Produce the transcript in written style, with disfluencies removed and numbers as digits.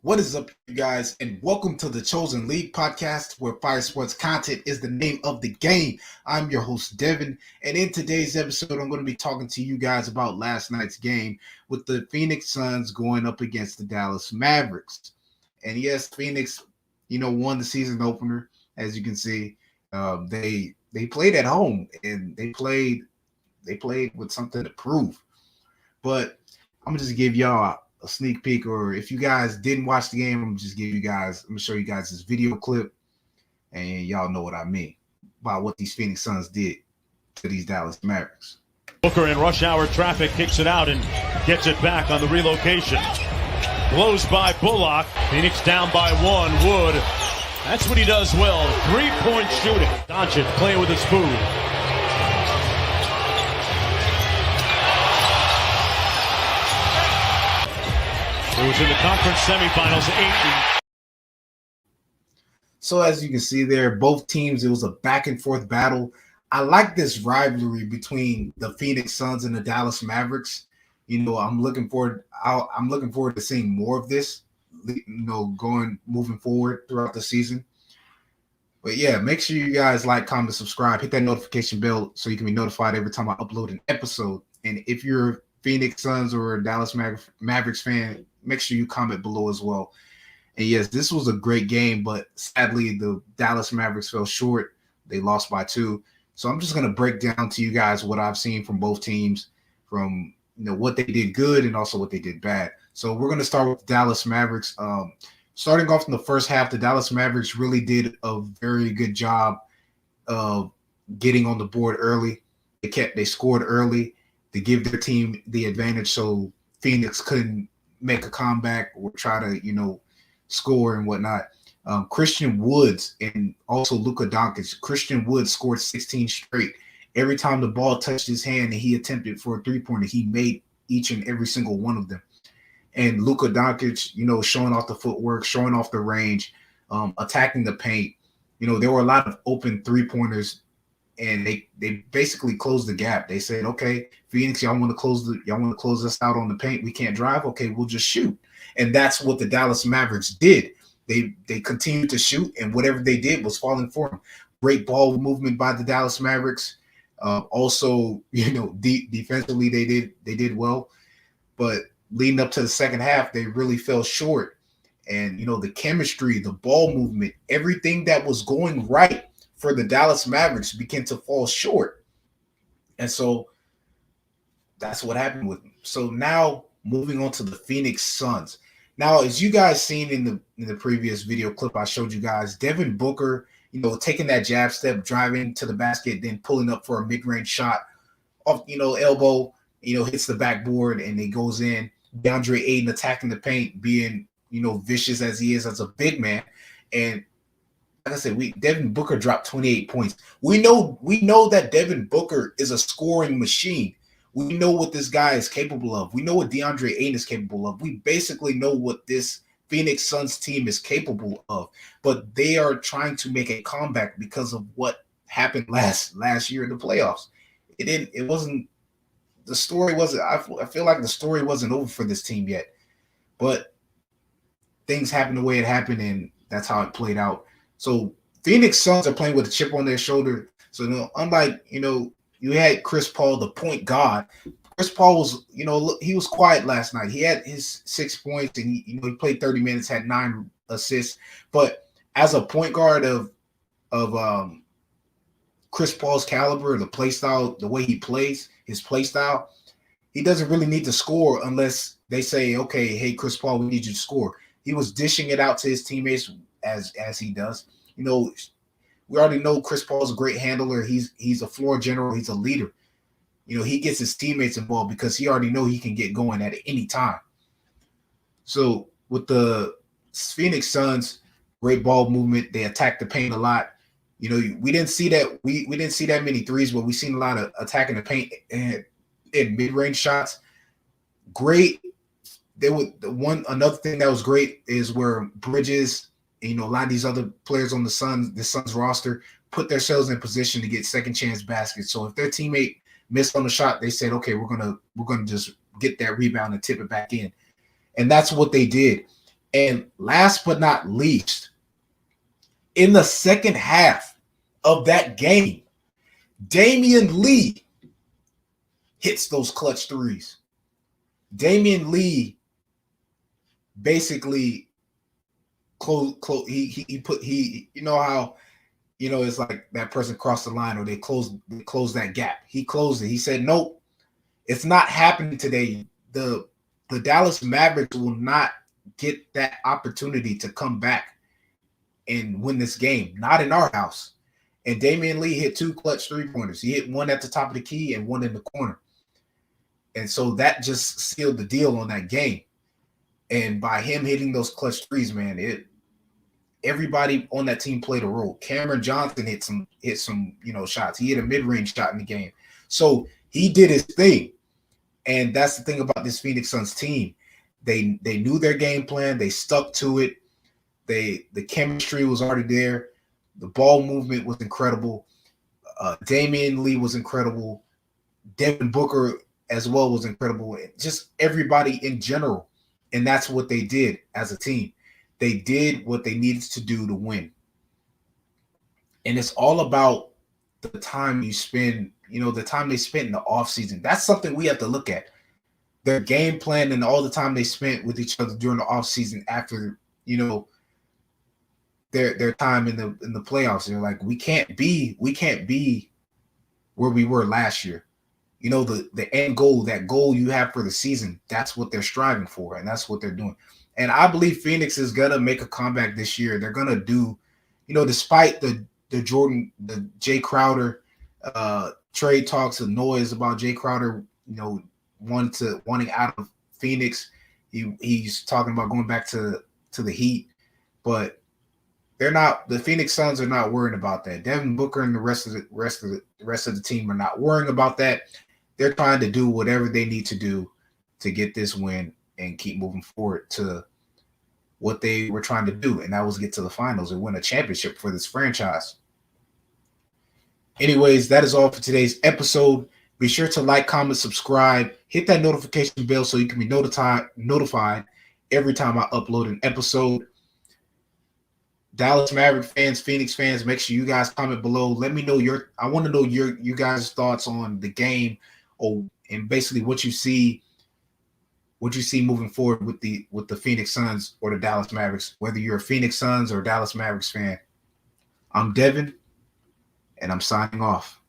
What is up, you guys, and welcome to the Chosen League podcast, where fire sports content is the name of the game. I'm your host, Devin, and in today's episode, I'm going to be talking to you guys about last night's game with the Phoenix Suns going up against the Dallas Mavericks. And yes, Phoenix, won the season opener. As you can see, they played at home and they played with something to prove. But I'm gonna just give y'all a sneak peek, or if you guys didn't watch the game, I'm gonna show you guys this video clip, and y'all know what I mean about what these Phoenix Suns did to these Dallas Mavericks. Booker in rush hour traffic kicks it out and gets it back on the relocation. Blows by Bullock. Phoenix down by one. Wood. That's what he does well. 3-point shooting. Doncic playing with his food. It was in the conference semifinals, 8. So as you can see there, both teams, it was a back and forth battle. I like this rivalry between the Phoenix Suns and the Dallas Mavericks. I'm looking forward to seeing more of this, moving forward throughout the season. But yeah, make sure you guys like, comment, subscribe, hit that notification bell so you can be notified every time I upload an episode. And if you're a Phoenix Suns or a Dallas Mavericks fan, make sure you comment below as well. And yes, this was a great game, but sadly the Dallas Mavericks fell short. They lost by 2. So I'm just going to break down to you guys what I've seen from both teams, from what they did good and also what they did bad. So we're going to start with the Dallas Mavericks. Starting off in the first half, the Dallas Mavericks really did a very good job of getting on the board early. They scored early to give their team the advantage, so Phoenix couldn't make a comeback or try to, score and whatnot. Christian Woods and also Luka Doncic. Christian Woods scored 16 straight. Every time the ball touched his hand and he attempted for a three-pointer, he made each and every single one of them. And Luka Doncic, showing off the footwork, showing off the range, attacking the paint. There were a lot of open three-pointers, and they basically closed the gap. They said, okay, Phoenix, y'all want to close us out on the paint. We can't drive. Okay, we'll just shoot. And that's what the Dallas Mavericks did. They continued to shoot, and whatever they did was falling for them. Great ball movement by the Dallas Mavericks. Also, defensively they did well, but leading up to the second half, they really fell short. And the chemistry, the ball movement, everything that was going right for the Dallas Mavericks began to fall short. And so that's what happened with them. So now moving on to the Phoenix Suns. Now, as you guys seen in the previous video clip I showed you guys, Devin Booker, taking that jab step, driving to the basket, then pulling up for a mid-range shot off, elbow, hits the backboard and it goes in. DeAndre Ayton attacking the paint, being, vicious as he is as a big man. And like I said, Devin Booker dropped 28 points. We know that Devin Booker is a scoring machine. We know what this guy is capable of. We know what DeAndre Ayton is capable of. We basically know what this Phoenix Suns team is capable of. But they are trying to make a comeback because of what happened last year in the playoffs. The story wasn't. I feel like the story wasn't over for this team yet. But things happened the way it happened, and that's how it played out. So Phoenix Suns are playing with a chip on their shoulder. So unlike you had Chris Paul, the point guard. Chris Paul was, he was quiet last night. He had his 6 points, and he played 30 minutes, had 9 assists. But as a point guard of Chris Paul's caliber, the play style, the way he plays, his play style, he doesn't really need to score unless they say, okay, hey, Chris Paul, we need you to score. He was dishing it out to his teammates as he does. We already know Chris Paul's a great handler. He's a floor general. He's a leader. He gets his teammates involved because he already know he can get going at any time. So with the Phoenix Suns, great ball movement. They attack the paint a lot. We didn't see that. We didn't see that many threes, but we seen a lot of attacking the paint and mid-range shots. Great. Another thing that was great is where Bridges, a lot of these other players on the Suns roster put themselves in position to get second chance baskets. So if their teammate missed on the shot, they said, okay, we're gonna just get that rebound and tip it back in. And that's what they did. And last but not least, in the second half of that game, Damion Lee hits those clutch threes. Damion Lee basically he you know how it's like that person crossed the line or they closed that gap. He closed it. He said, nope, it's not happening today. The Dallas Mavericks will not get that opportunity to come back and win this game. Not in our house. And Damion Lee hit 2 clutch 3-pointers. He hit one at the top of the key and one in the corner. And so that just sealed the deal on that game. And by him hitting those clutch threes, man, everybody on that team played a role. Cameron Johnson hit some shots. He hit a mid-range shot in the game. So he did his thing. And that's the thing about this Phoenix Suns team. They knew their game plan. They stuck to it. The chemistry was already there. The ball movement was incredible. Damion Lee was incredible. Devin Booker as well was incredible. Just everybody in general. And that's what they did as a team. They did what they needed to do to win. And it's all about the time you spend, the time they spent in the offseason. That's something we have to look at. Their game plan and all the time they spent with each other during the offseason after, their time in the playoffs. They're like, we can't be where we were last year. The end goal, that goal you have for the season, that's what they're striving for, and that's what they're doing. And I believe Phoenix is gonna make a comeback this year. They're gonna do, despite the Jay Crowder trade talks and noise about Jay Crowder, wanting out of Phoenix. He's talking about going back to the Heat, but the Phoenix Suns are not worrying about that. Devin Booker and the rest of the team are not worrying about that. They're trying to do whatever they need to do to get this win and keep moving forward to what they were trying to do, and that was get to the finals and win a championship for this franchise. Anyways, that is all for today's episode. Be sure to like, comment, subscribe, hit that notification bell so you can be notified every time I upload an episode. Dallas Maverick fans, Phoenix fans, make sure you guys comment below. Let me know I want to know you guys' thoughts on the game, and basically what you see moving forward with the Phoenix Suns or the Dallas Mavericks, whether you're a Phoenix Suns or Dallas Mavericks fan. I'm Devin, and I'm signing off.